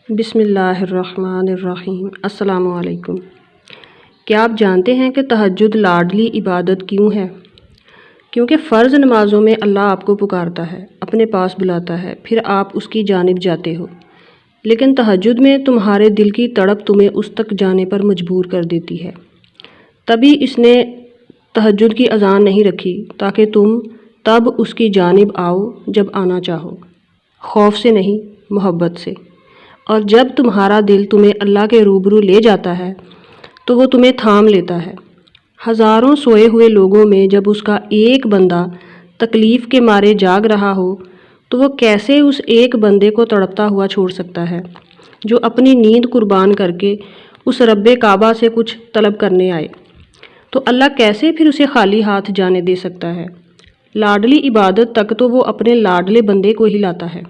بسم اللہ الرحمن الرحیم۔ السلام علیکم۔ کیا آپ جانتے ہیں کہ تہجد لاڈلی عبادت کیوں ہے؟ کیونکہ فرض نمازوں میں اللہ آپ کو پکارتا ہے، اپنے پاس بلاتا ہے، پھر آپ اس کی جانب جاتے ہو، لیکن تہجد میں تمہارے دل کی تڑپ تمہیں اس تک جانے پر مجبور کر دیتی ہے۔ تبھی اس نے تہجد کی اذان نہیں رکھی تاکہ تم تب اس کی جانب آؤ جب آنا چاہو، خوف سے نہیں، محبت سے۔ اور جب تمہارا دل تمہیں اللہ کے روبرو لے جاتا ہے تو وہ تمہیں تھام لیتا ہے۔ ہزاروں سوئے ہوئے لوگوں میں جب اس کا ایک بندہ تکلیف کے مارے جاگ رہا ہو تو وہ کیسے اس ایک بندے کو تڑپتا ہوا چھوڑ سکتا ہے جو اپنی نیند قربان کر کے اس رب کعبہ سے کچھ طلب کرنے آئے؟ تو اللہ کیسے پھر اسے خالی ہاتھ جانے دے سکتا ہے؟ لاڈلی عبادت تک تو وہ اپنے لاڈلے بندے کو ہی لاتا ہے،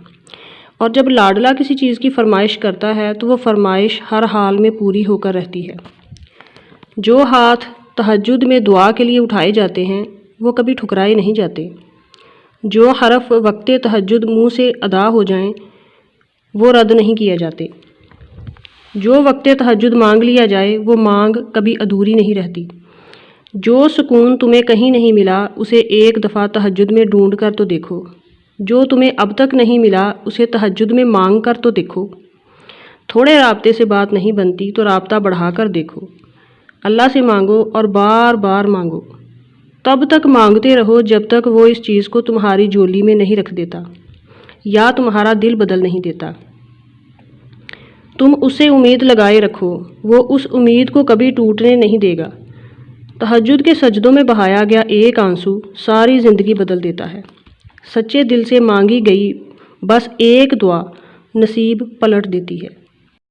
اور جب لاڈلا کسی چیز کی فرمائش کرتا ہے تو وہ فرمائش ہر حال میں پوری ہو کر رہتی ہے۔ جو ہاتھ تہجد میں دعا کے لیے اٹھائے جاتے ہیں وہ کبھی ٹھکرائے نہیں جاتے۔ جو حرف وقت تہجد منہ سے ادا ہو جائیں وہ رد نہیں کیے جاتے۔ جو وقت تہجد مانگ لیا جائے وہ مانگ کبھی ادھوری نہیں رہتی۔ جو سکون تمہیں کہیں نہیں ملا اسے ایک دفعہ تہجد میں ڈھونڈ کر تو دیکھو۔ جو تمہیں اب تک نہیں ملا اسے تہجد میں مانگ کر تو دیکھو۔ تھوڑے رابطے سے بات نہیں بنتی تو رابطہ بڑھا کر دیکھو۔ اللہ سے مانگو اور بار بار مانگو، تب تک مانگتے رہو جب تک وہ اس چیز کو تمہاری جولی میں نہیں رکھ دیتا یا تمہارا دل بدل نہیں دیتا۔ تم اسے امید لگائے رکھو، وہ اس امید کو کبھی ٹوٹنے نہیں دے گا۔ تہجد کے سجدوں میں بہایا گیا ایک آنسو ساری زندگی بدل دیتا ہے۔ سچے دل سے مانگی گئی بس ایک دعا نصیب پلٹ دیتی ہے۔